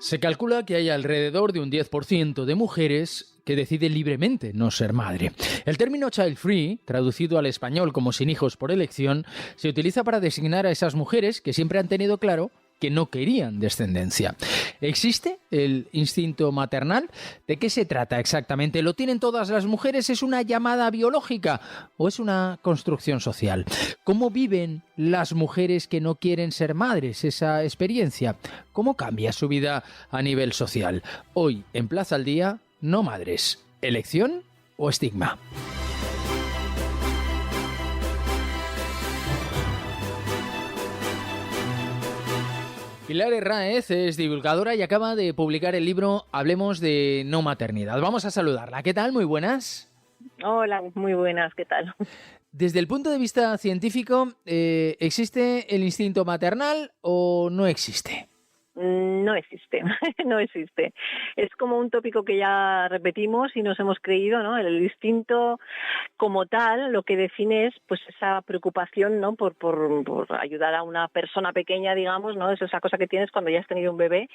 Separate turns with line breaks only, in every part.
Se calcula que hay alrededor de un 10% de mujeres que deciden libremente no ser madre. El término child free, traducido al español como sin hijos por elección, se utiliza para designar a esas mujeres que siempre han tenido claro que no querían descendencia. ¿Existe el instinto maternal? ¿De qué se trata exactamente? ¿Lo tienen todas las mujeres? ¿Es una llamada biológica o es una construcción social? ¿Cómo viven las mujeres que no quieren ser madres esa experiencia? ¿Cómo cambia su vida a nivel social? Hoy, en Plaza al Día, no madres. ¿Elección o estigma? Pilar Herráez es divulgadora y acaba de publicar el libro Hablemos de no maternidad. Vamos a saludarla. ¿Qué tal? Muy buenas.
Hola, muy buenas. ¿Qué tal?
Desde el punto de vista científico, ¿existe el instinto maternal o no existe?
No existe, no existe. Es como un tópico que ya repetimos y nos hemos creído, ¿no? El instinto como tal lo que define es pues esa preocupación, ¿no? Por ayudar a una persona pequeña, digamos, ¿no? Es esa cosa que tienes cuando ya has tenido un bebé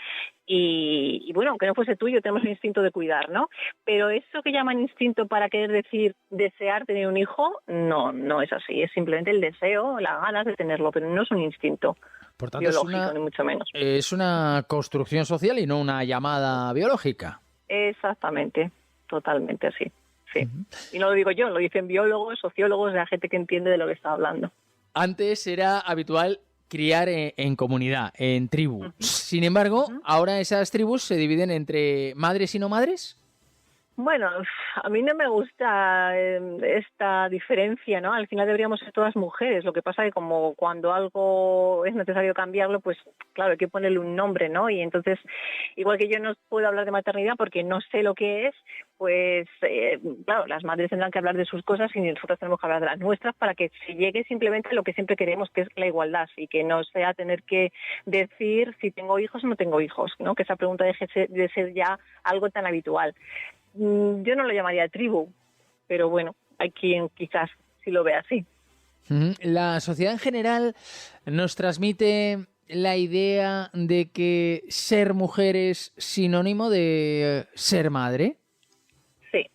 y bueno, aunque no fuese tuyo, tenemos el instinto de cuidar, ¿no? Pero eso que llaman instinto para querer decir desear tener un hijo, no es así. Es simplemente el deseo, las ganas de tenerlo, pero no es un instinto.
Por tanto,
biológico, ni mucho menos.
Es una construcción social y no una llamada biológica.
Exactamente, totalmente así. Sí.
Uh-huh.
Y no lo digo yo, lo dicen biólogos, sociólogos, la gente que entiende de lo que está hablando.
Antes era habitual criar en comunidad, en tribu.
Uh-huh.
Sin embargo,
uh-huh.
ahora esas tribus se dividen entre madres y no madres.
Bueno, a mí no me gusta esta diferencia, ¿no? Al final deberíamos ser todas mujeres. Lo que pasa es que como cuando algo es necesario cambiarlo, pues claro, hay que ponerle un nombre, ¿no? Y entonces, igual que yo no puedo hablar de maternidad porque no sé lo que es, pues claro, las madres tendrán que hablar de sus cosas y nosotros tenemos que hablar de las nuestras para que se llegue simplemente a lo que siempre queremos, que es la igualdad, y que no sea tener que decir si tengo hijos o no tengo hijos, ¿no? Que esa pregunta deje de ser ya algo tan habitual. Yo no lo llamaría tribu, pero bueno, hay quien quizás sí lo ve así.
La sociedad en general nos transmite la idea de que ser mujer es sinónimo de ser madre.
Sí.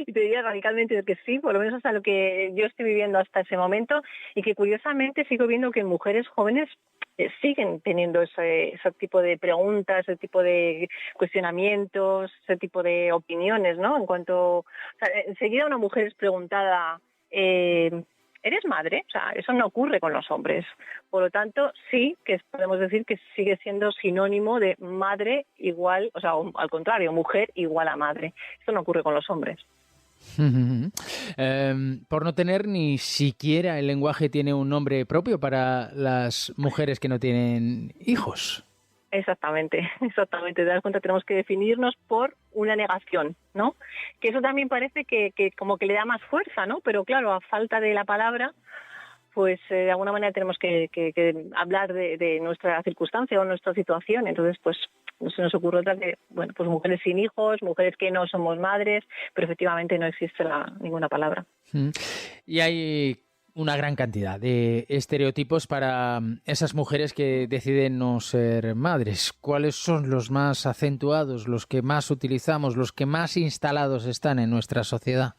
Y te diría radicalmente que sí, por lo menos hasta lo que yo estoy viviendo hasta ese momento, y que curiosamente sigo viendo que mujeres jóvenes siguen teniendo ese tipo de preguntas, ese tipo de cuestionamientos, ese tipo de opiniones, ¿no? En cuanto, o sea, enseguida una mujer es preguntada, ¿eres madre? O sea, eso no ocurre con los hombres. Por lo tanto, sí que podemos decir que sigue siendo sinónimo de madre igual, o sea, al contrario, mujer igual a madre. Eso no ocurre con los hombres.
Por no tener ni siquiera el lenguaje tiene un nombre propio para las mujeres que no tienen hijos.
Exactamente. Te das cuenta, tenemos que definirnos por una negación, ¿no? Que eso también parece que como que le da más fuerza, ¿no? Pero claro, a falta de la palabra, pues de alguna manera tenemos que hablar de nuestra circunstancia o nuestra situación. Entonces, pues se nos ocurre otra que, bueno, pues mujeres sin hijos, mujeres que no somos madres, pero efectivamente no existe ninguna palabra.
Y hay una gran cantidad de estereotipos para esas mujeres que deciden no ser madres. ¿Cuáles son los más acentuados, los que más utilizamos, los que más instalados están en nuestra sociedad?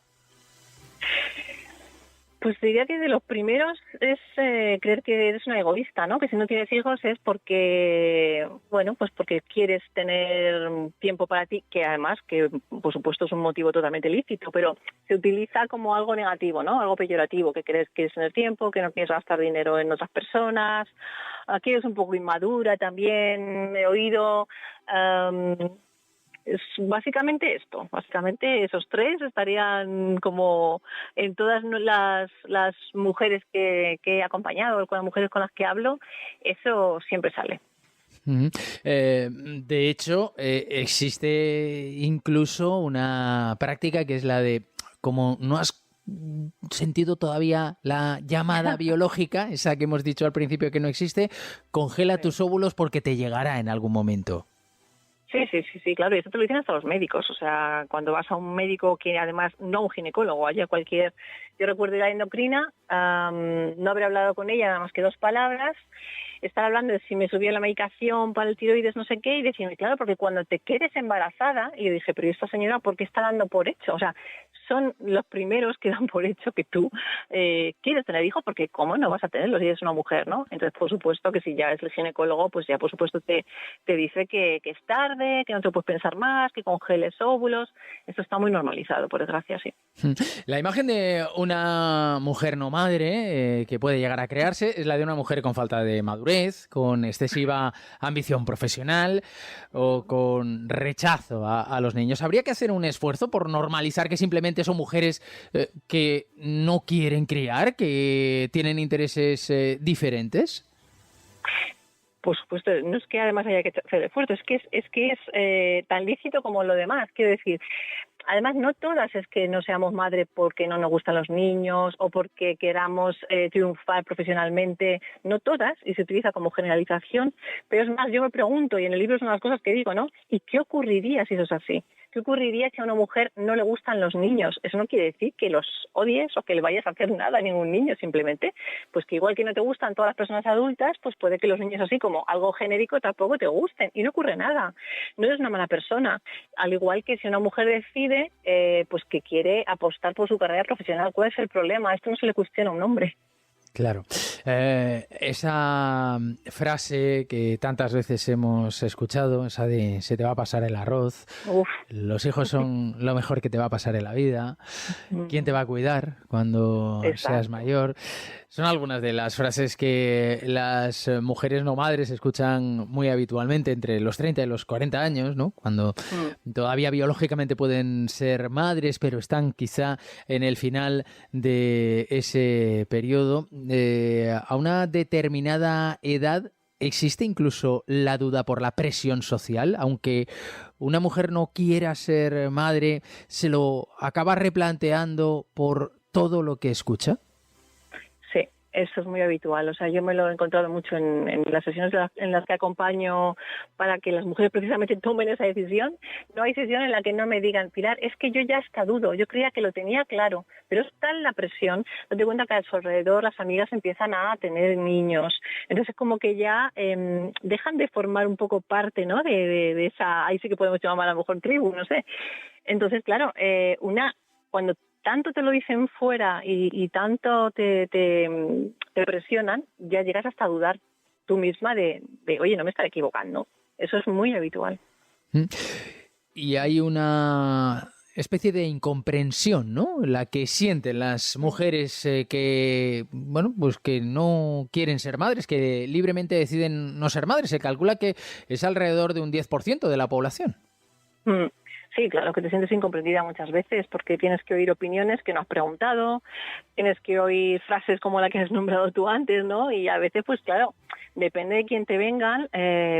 Pues diría que de los primeros es creer que eres una egoísta, ¿no? Que si no tienes hijos es porque, bueno, pues porque quieres tener tiempo para ti, que además, que por supuesto es un motivo totalmente lícito, pero se utiliza como algo negativo, ¿no? Algo peyorativo, que quieres tener tiempo, que no quieres gastar dinero en otras personas, que eres un poco inmadura también, he oído. Es básicamente esto, básicamente esos tres estarían como en todas las mujeres que he acompañado, con las mujeres con las que hablo, eso siempre sale.
De hecho, existe incluso una práctica que es la de, como no has sentido todavía la llamada biológica, esa que hemos dicho al principio que no existe, congela tus óvulos porque te llegará en algún momento.
Sí, claro, y esto te lo dicen hasta los médicos, o sea, cuando vas a un médico que además, no un ginecólogo, haya cualquier, yo recuerdo ir a la endocrina, no haber hablado con ella nada más que 2 palabras, estar hablando de si me subía la medicación para el tiroides, no sé qué, y decirme, claro, porque cuando te quedes embarazada, y yo dije, pero ¿y esta señora por qué está dando por hecho? O sea, son los primeros que dan por hecho que tú quieres tener hijos, porque ¿cómo no vas a tenerlos si eres una mujer, no? Entonces, por supuesto que si ya es el ginecólogo, pues ya por supuesto te dice que es tarde, que no te puedes pensar más, que congeles óvulos. Esto está muy normalizado, por desgracia, sí.
La imagen de una mujer no madre que puede llegar a crearse es la de una mujer con falta de madurez, con excesiva ambición profesional o con rechazo a los niños. ¿Habría que hacer un esfuerzo por normalizar que simplemente son mujeres que no quieren criar, que tienen intereses diferentes?
Por supuesto, no es que además haya que hacer esfuerzo, es que es tan lícito como lo demás. Quiero decir, además no todas es que no seamos madre porque no nos gustan los niños o porque queramos triunfar profesionalmente, no todas, y se utiliza como generalización, pero es más, yo me pregunto, y en el libro son las cosas que digo, ¿no? ¿Y qué ocurriría si eso es así? ¿Qué ocurriría si a una mujer no le gustan los niños? Eso no quiere decir que los odies o que le vayas a hacer nada a ningún niño, simplemente, pues que igual que no te gustan todas las personas adultas, pues puede que los niños así como algo genérico tampoco te gusten y no ocurre nada. No eres una mala persona. Al igual que si una mujer decide pues que quiere apostar por su carrera profesional, ¿cuál es el problema? Esto no se le cuestiona a un hombre.
Claro. Esa frase que tantas veces hemos escuchado, esa de se te va a pasar el arroz,
Uf.
Los hijos son lo mejor que te va a pasar en la vida, ¿quién te va a cuidar cuando seas mayor? Son algunas de las frases que las mujeres no madres escuchan muy habitualmente entre los 30 y los 40 años, ¿no? Cuando todavía biológicamente pueden ser madres, pero están quizá en el final de ese periodo. A una determinada edad existe incluso la duda por la presión social, aunque una mujer no quiera ser madre, se lo acaba replanteando por todo lo que escucha.
Sí, eso es muy habitual. O sea, yo me lo he encontrado mucho en las sesiones en las que acompaño para que las mujeres precisamente tomen esa decisión. No hay sesión en la que no me digan, Pilar, es que yo ya hasta dudo, yo creía que lo tenía claro, pero es tal la presión, date cuenta que a su alrededor las amigas empiezan a tener niños. Entonces como que ya dejan de formar un poco parte, ¿no? de esa, ahí sí que podemos llamar a lo mejor tribu, no sé. Entonces, claro, cuando tanto te lo dicen fuera y tanto te presionan, ya llegas hasta a dudar tú misma de, oye, no me estaré equivocando. Eso es muy habitual.
Y hay una especie de incomprensión, ¿no? La que sienten las mujeres que, bueno, pues que no quieren ser madres, que libremente deciden no ser madres. Se calcula que es alrededor de un 10% de la población.
Sí, claro, que te sientes incomprendida muchas veces porque tienes que oír opiniones que no has preguntado, tienes que oír frases como la que has nombrado tú antes, ¿no? Y a veces, pues claro, depende de quién te vengan,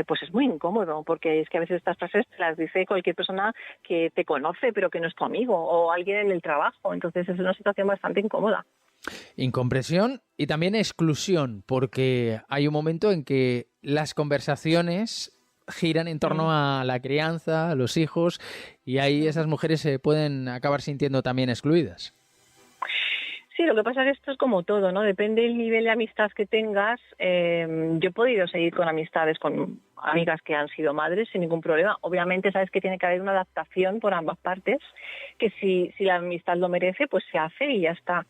pues es muy incómodo, porque es que a veces estas frases te las dice cualquier persona que te conoce pero que no es tu amigo o alguien en el trabajo, entonces es una situación bastante incómoda.
Incomprensión y también exclusión, porque hay un momento en que las conversaciones giran en torno a la crianza, a los hijos, y ahí esas mujeres se pueden acabar sintiendo también excluidas.
Sí, lo que pasa es que esto es como todo, ¿no? Depende del nivel de amistad que tengas. Yo he podido seguir con amistades con amigas que han sido madres sin ningún problema. Obviamente sabes que tiene que haber una adaptación por ambas partes, que si la amistad lo merece, pues se hace y ya está.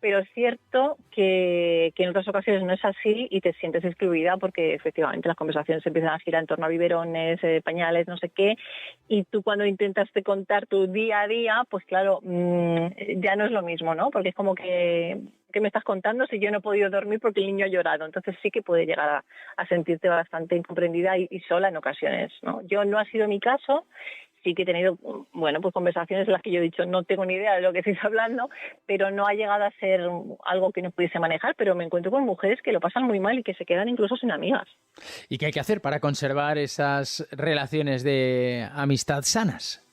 Pero es cierto que en otras ocasiones no es así y te sientes excluida porque efectivamente las conversaciones empiezan a girar en torno a biberones, pañales, no sé qué, y tú cuando intentas contar tu día a día, pues claro, ya no es lo mismo, ¿no? Porque es como que ¿qué me estás contando si yo no he podido dormir porque el niño ha llorado? Entonces sí que puede llegar a sentirte bastante incomprendida y sola en ocasiones, ¿no? Yo no ha sido mi caso. Sí que he tenido, bueno, pues conversaciones en las que yo he dicho no tengo ni idea de lo que estáis hablando, pero no ha llegado a ser algo que no pudiese manejar, pero me encuentro con mujeres que lo pasan muy mal y que se quedan incluso sin amigas.
¿Y qué hay que hacer para conservar esas relaciones de amistad sanas?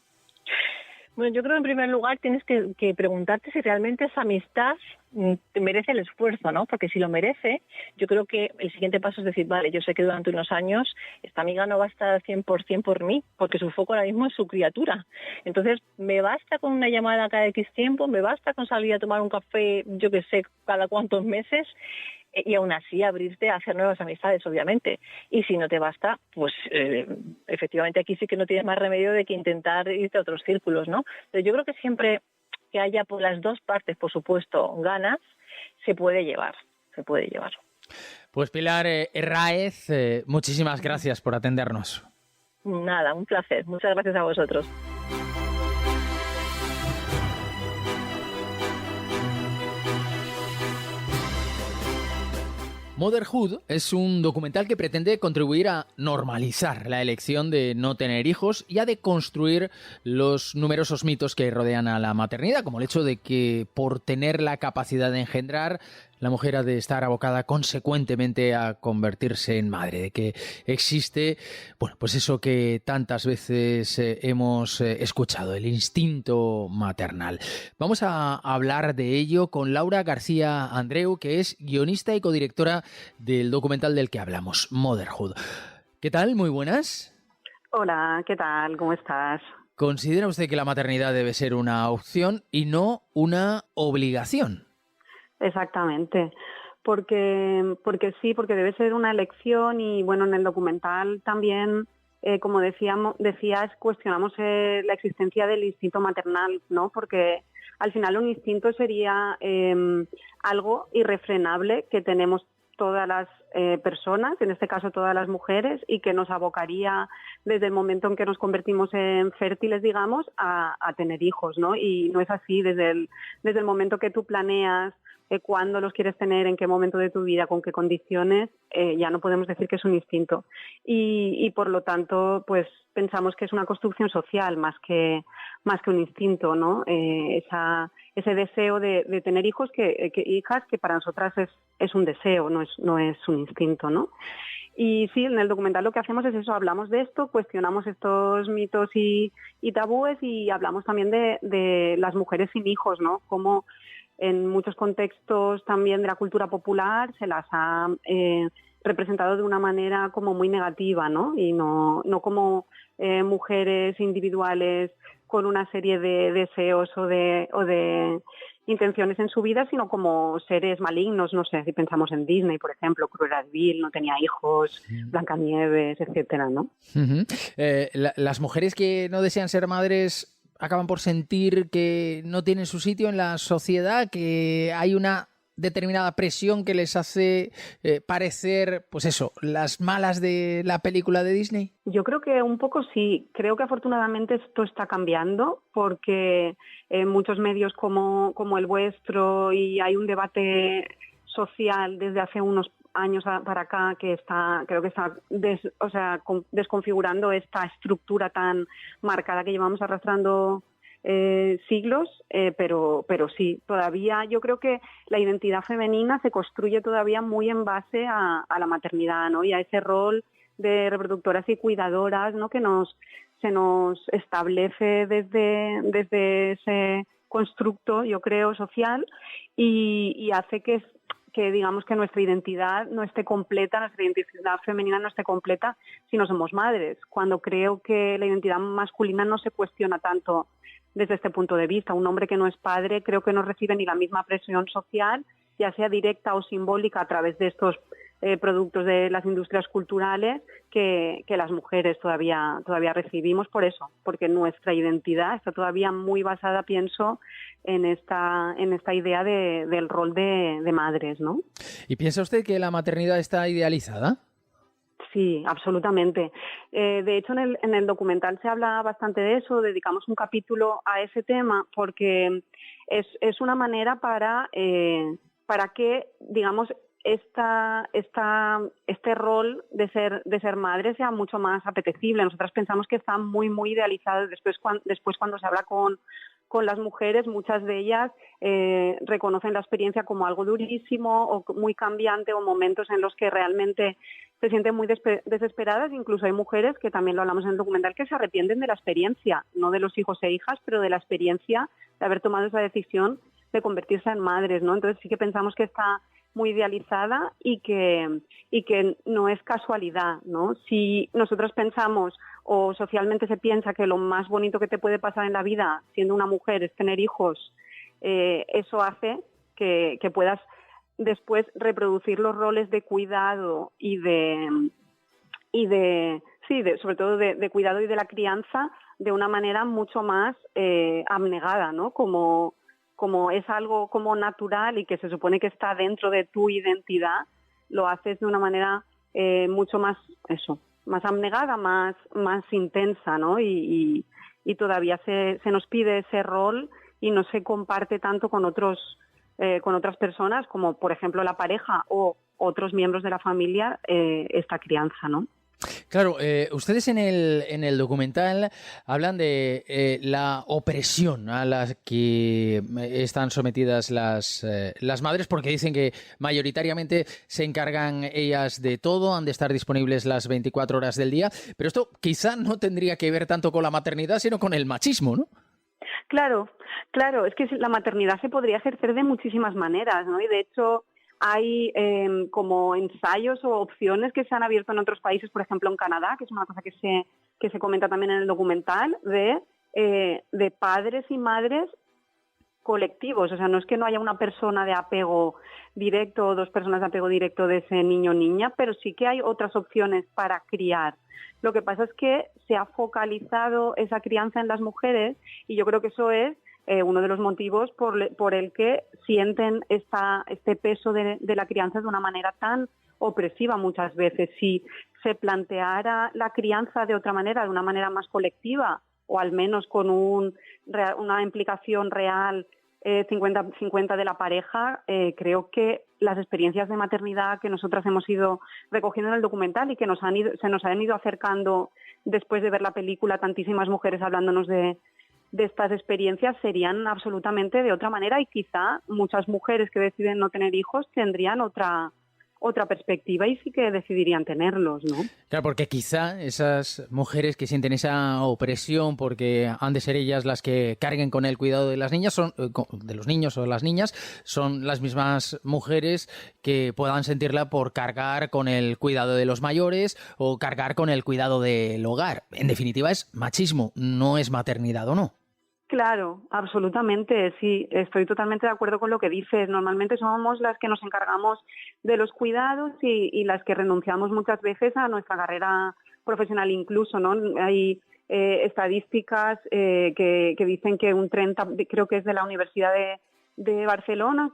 Bueno, yo creo que en primer lugar tienes que preguntarte si realmente esa amistad te merece el esfuerzo, ¿no? Porque si lo merece, yo creo que el siguiente paso es decir, vale, yo sé que durante unos años esta amiga no va a estar al 100% por mí, porque su foco ahora mismo es su criatura. Entonces, me basta con una llamada cada X tiempo, me basta con salir a tomar un café, yo que sé, cada cuántos meses, y aún así abrirte a hacer nuevas amistades, obviamente. Y si no te basta, pues efectivamente aquí sí que no tienes más remedio de que intentar irte a otros círculos, ¿no? Pero yo creo que siempre que haya por las dos partes, por supuesto, ganas, se puede llevar.
Pues Pilar Herráez, muchísimas gracias por atendernos.
Nada, un placer. Muchas gracias a vosotros.
Motherhood es un documental que pretende contribuir a normalizar la elección de no tener hijos y a deconstruir los numerosos mitos que rodean a la maternidad, como el hecho de que por tener la capacidad de engendrar, la mujer ha de estar abocada consecuentemente a convertirse en madre, de que existe, bueno, pues eso que tantas veces hemos escuchado, el instinto maternal. Vamos a hablar de ello con Laura García Andreu, que es guionista y codirectora del documental del que hablamos, Motherhood. ¿Qué tal? Muy buenas.
Hola, ¿qué tal? ¿Cómo estás?
¿Considera usted que la maternidad debe ser una opción y no una obligación?
Exactamente, porque sí, porque debe ser una elección y bueno, en el documental también, como decías, cuestionamos la existencia del instinto maternal, ¿no? Porque al final un instinto sería algo irrefrenable que tenemos todas las personas, en este caso todas las mujeres, y que nos abocaría desde el momento en que nos convertimos en fértiles, digamos, a tener hijos, ¿no? Y no es así, desde el momento que tú planeas cuándo los quieres tener, en qué momento de tu vida, con qué condiciones, ya no podemos decir que es un instinto. Y por lo tanto, pues pensamos que es una construcción social más que un instinto, ¿no? Ese deseo de tener hijos, hijas, que para nosotras es un deseo, no es un instinto, ¿no? Y sí, en el documental lo que hacemos es eso, hablamos de esto, cuestionamos estos mitos y tabúes, y hablamos también de las mujeres sin hijos, ¿no? Cómo en muchos contextos también de la cultura popular se las ha representado de una manera como muy negativa, ¿no? Y no como mujeres individuales con una serie de deseos o de intenciones en su vida, sino como seres malignos, no sé, si pensamos en Disney, por ejemplo, Cruella de Vil no tenía hijos, Blancanieves, etcétera, ¿no?
Uh-huh. Las mujeres que no desean ser madres acaban por sentir que no tienen su sitio en la sociedad, que hay una determinada presión que les hace parecer, pues eso, las malas de la película de Disney.
Yo creo que un poco sí. Creo que afortunadamente esto está cambiando, porque en muchos medios como el vuestro, y hay un debate social desde hace unos años para acá que creo que está desconfigurando esta estructura tan marcada que llevamos arrastrando siglos, pero sí, todavía yo creo que la identidad femenina se construye todavía muy en base a la maternidad, ¿no? Y a ese rol de reproductoras y cuidadoras, ¿no? Que se nos establece desde ese constructo, yo creo, social, y hace que digamos que nuestra identidad no esté completa, nuestra identidad femenina no esté completa si no somos madres, cuando creo que la identidad masculina no se cuestiona tanto desde este punto de vista. Un hombre que no es padre creo que no recibe ni la misma presión social, ya sea directa o simbólica, a través de estos productos de las industrias culturales que las mujeres todavía recibimos, por eso, porque nuestra identidad está todavía muy basada, pienso, en esta idea del rol de madres, ¿no?
¿Y piensa usted que la maternidad está idealizada?
Sí, absolutamente. De hecho, en el documental se habla bastante de eso, dedicamos un capítulo a ese tema, porque es una manera para que, digamos, este rol de ser madre sea mucho más apetecible. Nosotras pensamos que está muy, muy idealizado. Después cuando se habla con las mujeres, muchas de ellas reconocen la experiencia como algo durísimo o muy cambiante, o momentos en los que realmente se sienten muy desesperadas. Incluso hay mujeres, que también lo hablamos en el documental, que se arrepienten de la experiencia, no de los hijos e hijas, pero de la experiencia de haber tomado esa decisión de convertirse en madres, ¿no? Entonces sí que pensamos que está muy idealizada y que no es casualidad, ¿no? Si nosotros pensamos o socialmente se piensa que lo más bonito que te puede pasar en la vida siendo una mujer es tener hijos, eso hace que puedas después reproducir los roles de cuidado sobre todo de cuidado y de la crianza de una manera mucho más abnegada, ¿no? Como es algo como natural y que se supone que está dentro de tu identidad, lo haces de una manera mucho más abnegada, más intensa, ¿no? Y todavía se nos pide ese rol y no se comparte tanto con otras personas, como por ejemplo la pareja o otros miembros de la familia, esta crianza, ¿no?
Claro, ustedes en el documental hablan de la opresión a la que están sometidas las madres, porque dicen que mayoritariamente se encargan ellas de todo, han de estar disponibles las 24 horas del día, pero esto quizá no tendría que ver tanto con la maternidad, sino con el machismo, ¿no?
Claro, es que la maternidad se podría ejercer de muchísimas maneras, ¿no? Y de hecho hay como ensayos o opciones que se han abierto en otros países, por ejemplo en Canadá, que es una cosa que se comenta también en el documental, de padres y madres colectivos. O sea, no es que no haya una persona de apego directo o dos personas de apego directo de ese niño o niña, pero sí que hay otras opciones para criar. Lo que pasa es que se ha focalizado esa crianza en las mujeres y yo creo que eso es uno de los motivos por el que sienten este peso de la crianza de una manera tan opresiva muchas veces. Si se planteara la crianza de otra manera, de una manera más colectiva, o al menos con una implicación real 50-50 de la pareja, creo que las experiencias de maternidad que nosotras hemos ido recogiendo en el documental y que se nos han ido acercando después de ver la película, tantísimas mujeres hablándonos de estas experiencias, serían absolutamente de otra manera, y quizá muchas mujeres que deciden no tener hijos tendrían otra perspectiva y sí que decidirían tenerlos, ¿no?
Claro, porque quizá esas mujeres que sienten esa opresión porque han de ser ellas las que carguen con el cuidado de las niñas, de los niños o de las niñas, son las mismas mujeres que puedan sentirla por cargar con el cuidado de los mayores o cargar con el cuidado del hogar. En definitiva es machismo, no es maternidad, ¿o no?
Claro, absolutamente, sí, estoy totalmente de acuerdo con lo que dices. Normalmente somos las que nos encargamos de los cuidados y las que renunciamos muchas veces a nuestra carrera profesional incluso, ¿no? Hay estadísticas que dicen que un 30, creo que es de la Universidad de Barcelona,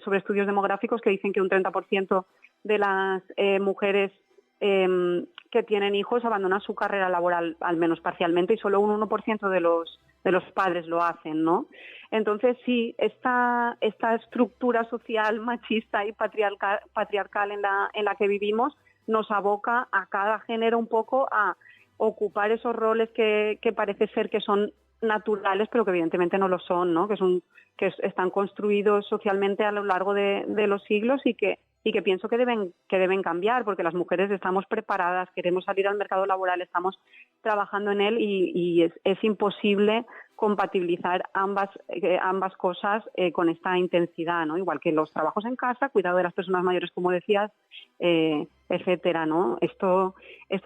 sobre estudios demográficos, que dicen que un 30% de las mujeres que tienen hijos abandonan su carrera laboral, al menos parcialmente, y solo un 1% de los padres lo hacen, ¿no? Entonces, sí, esta estructura social machista y patriarcal en la que vivimos nos aboca a cada género un poco a ocupar esos roles que parece ser que son naturales, pero que evidentemente no lo son, ¿no? Que están construidos socialmente a lo largo de los siglos y que pienso que deben cambiar, porque las mujeres estamos preparadas, queremos salir al mercado laboral, estamos trabajando en él y es imposible compatibilizar ambas cosas con esta intensidad, ¿no? Igual que los trabajos en casa, cuidado de las personas mayores, como decías, etcétera, ¿no? Esto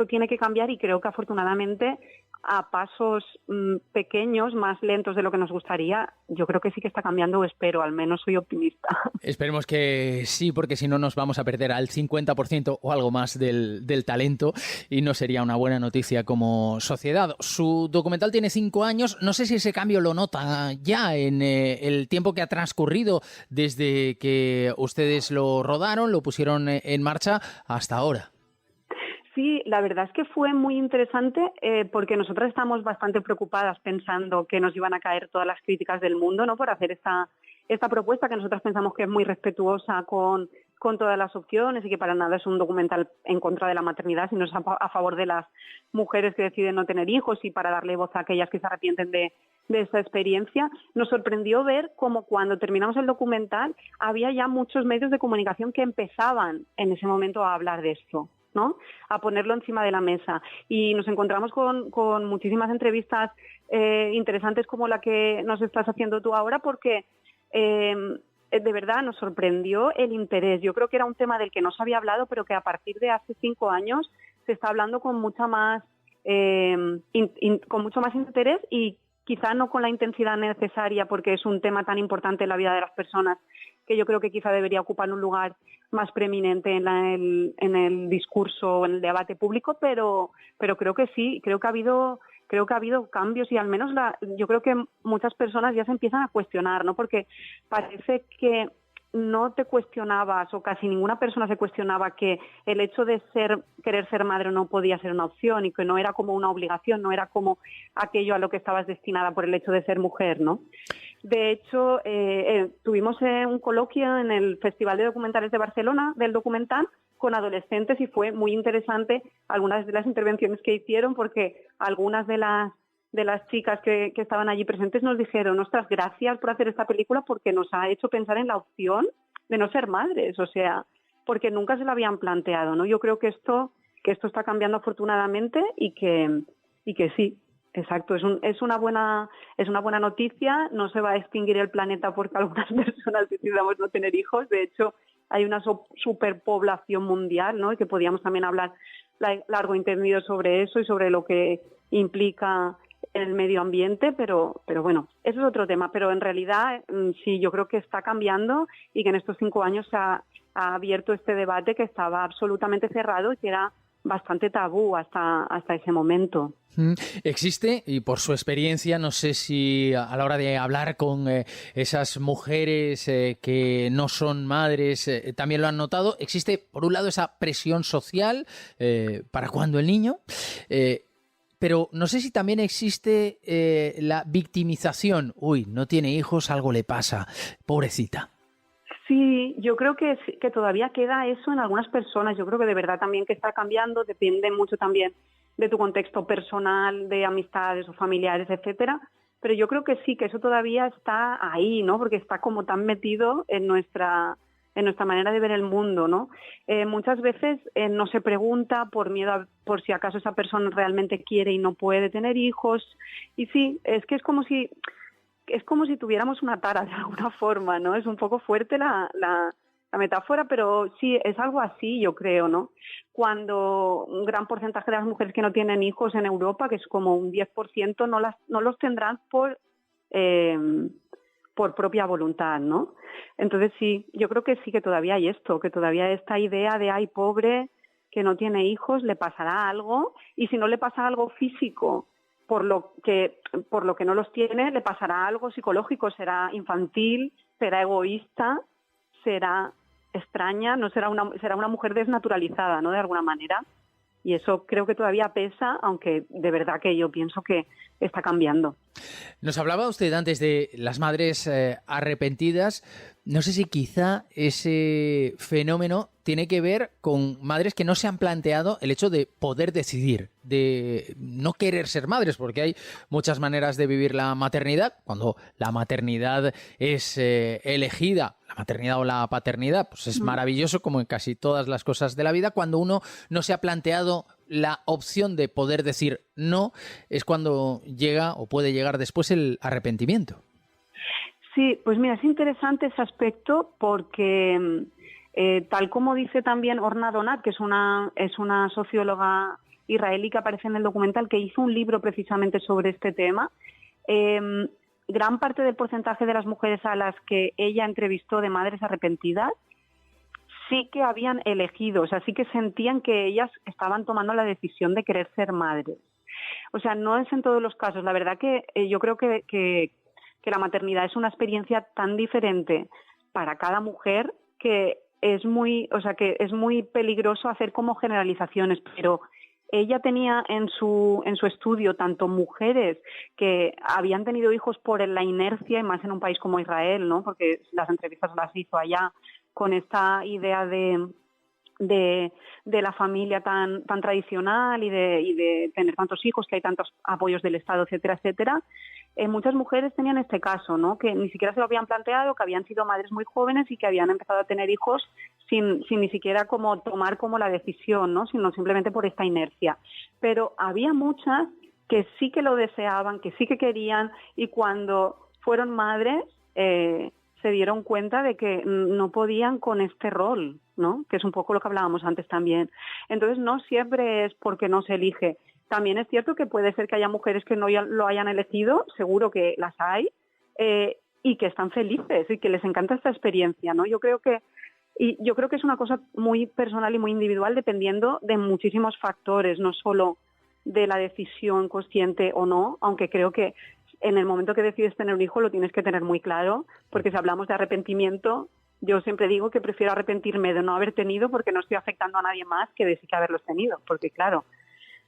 tiene que cambiar y creo que afortunadamente a pasos pequeños, más lentos de lo que nos gustaría, yo creo que sí que está cambiando, o espero, al menos soy optimista.
Esperemos que sí, porque si no nos vamos a perder al 50% o algo más del talento y no sería una buena noticia como sociedad. Su documental tiene 5 años, no sé si ese cambio lo nota ya en el tiempo que ha transcurrido desde que ustedes lo rodaron, lo pusieron en marcha hasta ahora.
Sí, la verdad es que fue muy interesante porque nosotras estamos bastante preocupadas pensando que nos iban a caer todas las críticas del mundo, ¿no? Por hacer esta propuesta que nosotras pensamos que es muy respetuosa con todas las opciones y que para nada es un documental en contra de la maternidad, sino es a favor de las mujeres que deciden no tener hijos y para darle voz a aquellas que se arrepienten de esa experiencia. Nos sorprendió ver cómo cuando terminamos el documental había ya muchos medios de comunicación que empezaban en ese momento a hablar de esto, ¿no? A ponerlo encima de la mesa. Y nos encontramos con muchísimas entrevistas interesantes como la que nos estás haciendo tú ahora, porque de verdad nos sorprendió el interés. Yo creo que era un tema del que no se había hablado, pero que a partir de hace 5 años se está hablando con mucha más con mucho más interés, y quizá no con la intensidad necesaria, porque es un tema tan importante en la vida de las personas que yo creo que quizá debería ocupar un lugar más preeminente en el discurso, en el debate público, pero creo que sí, creo que ha habido cambios, y al menos yo creo que muchas personas ya se empiezan a cuestionar, ¿no? Porque parece que no te cuestionabas, o casi ninguna persona se cuestionaba, que el hecho de querer ser madre no podía ser una opción, y que no era como una obligación, no era como aquello a lo que estabas destinada por el hecho de ser mujer, ¿no? De hecho, tuvimos un coloquio en el Festival de Documentales de Barcelona del documental con adolescentes, y fue muy interesante algunas de las intervenciones que hicieron, porque algunas de las chicas que estaban allí presentes nos dijeron: ostras, gracias por hacer esta película, porque nos ha hecho pensar en la opción de no ser madres, o sea, porque nunca se lo habían planteado, ¿no? Yo creo que esto está cambiando afortunadamente, y que sí, exacto, es una buena noticia. No se va a extinguir el planeta porque algunas personas decidamos no tener hijos. De hecho, hay una superpoblación mundial, ¿no? Y que podíamos también hablar largo y tendido sobre eso y sobre lo que implica el medio ambiente, pero bueno, eso es otro tema. Pero en realidad sí, yo creo que está cambiando, y que en estos 5 años se ha abierto este debate que estaba absolutamente cerrado y que era bastante tabú hasta ese momento.
Existe, y por su experiencia, no sé si a la hora de hablar con esas mujeres que no son madres también lo han notado, existe por un lado esa presión social para cuando el niño, pero no sé si también existe la victimización. Uy, no tiene hijos, algo le pasa, pobrecita.
Sí, yo creo que todavía queda eso en algunas personas. Yo creo que de verdad también que está cambiando, depende mucho también de tu contexto personal, de amistades o familiares, etcétera. Pero yo creo que sí, que eso todavía está ahí, ¿no? Porque está como tan metido en nuestra manera de ver el mundo, ¿no? Muchas veces no se pregunta por miedo por si acaso esa persona realmente quiere y no puede tener hijos. Y sí, es que es como si tuviéramos una tara de alguna forma, ¿no? Es un poco fuerte la metáfora, pero sí, es algo así, yo creo, ¿no? Cuando un gran porcentaje de las mujeres que no tienen hijos en Europa, que es como un 10%, no los tendrán por propia voluntad, ¿no? Entonces sí, yo creo que sí, que todavía hay esto, que todavía esta idea de ay, pobre, que no tiene hijos, le pasará algo, y si no le pasa algo físico, por lo que no los tiene, le pasará algo psicológico, será infantil, será egoísta, será extraña, no será una mujer desnaturalizada, ¿no? De alguna manera. Y eso creo que todavía pesa, aunque de verdad que yo pienso que está cambiando.
Nos hablaba usted antes de las madres arrepentidas. No sé si quizá ese fenómeno tiene que ver con madres que no se han planteado el hecho de poder decidir, de no querer ser madres, porque hay muchas maneras de vivir la maternidad. Cuando la maternidad es elegida, la maternidad o la paternidad, pues es maravilloso, como en casi todas las cosas de la vida. Cuando uno no se ha planteado la opción de poder decir no, es cuando llega o puede llegar después el arrepentimiento.
Sí, pues mira, es interesante ese aspecto, porque tal como dice también Orna Donat, que es una socióloga israelí que aparece en el documental, que hizo un libro precisamente sobre este tema, gran parte del porcentaje de las mujeres a las que ella entrevistó de madres arrepentidas sí que habían elegido, o sea, sí que sentían que ellas estaban tomando la decisión de querer ser madres. O sea, no es en todos los casos. La verdad que yo creo que la maternidad es una experiencia tan diferente para cada mujer que es muy peligroso hacer como generalizaciones, pero ella tenía en su estudio tanto mujeres que habían tenido hijos por la inercia, y más en un país como Israel, ¿no? Porque las entrevistas las hizo allá con esta idea de de la familia tan tradicional y de tener tantos hijos, que hay tantos apoyos del Estado, etcétera, etcétera. Muchas mujeres tenían este caso, ¿no? Que ni siquiera se lo habían planteado, que habían sido madres muy jóvenes y que habían empezado a tener hijos sin ni siquiera como tomar como la decisión, ¿no? Sino simplemente por esta inercia. Pero había muchas que sí que lo deseaban, que sí que querían, y cuando fueron madres se dieron cuenta de que no podían con este rol, ¿no? Que es un poco lo que hablábamos antes también. Entonces no siempre es porque no se elige. También es cierto que puede ser que haya mujeres que no lo hayan elegido, seguro que las hay, y que están felices y que les encanta esta experiencia, ¿no? Yo creo que es una cosa muy personal y muy individual, dependiendo de muchísimos factores, no solo de la decisión consciente o no, aunque creo que en el momento que decides tener un hijo lo tienes que tener muy claro, porque si hablamos de arrepentimiento, yo siempre digo que prefiero arrepentirme de no haber tenido, porque no estoy afectando a nadie más, que de sí que haberlos tenido, porque claro,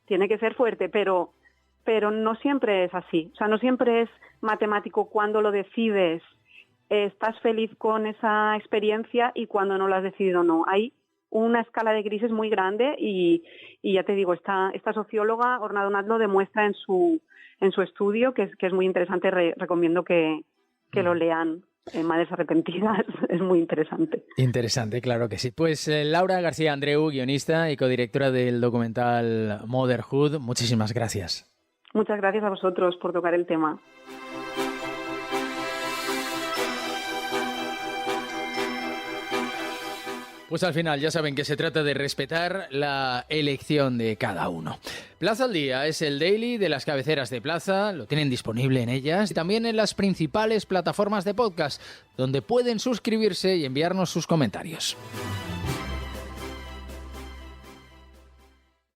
tiene que ser fuerte, pero no siempre es así. O sea, no siempre es matemático cuando lo decides, estás feliz con esa experiencia, y cuando no lo has decidido, no. Hay una escala de grises muy grande y ya te digo, esta socióloga, Orna Donat, lo demuestra en su estudio, que es muy interesante. Recomiendo que lo lean. Madres arrepentidas, es muy interesante.
Interesante, claro que sí. Pues Laura García Andreu, guionista y codirectora del documental Motherhood, muchísimas gracias.
Muchas gracias a vosotros por tocar el tema.
Pues al final ya saben que se trata de respetar la elección de cada uno. Plaza al Día es el daily de las cabeceras de Plaza, lo tienen disponible en ellas y también en las principales plataformas de podcast, donde pueden suscribirse y enviarnos sus comentarios.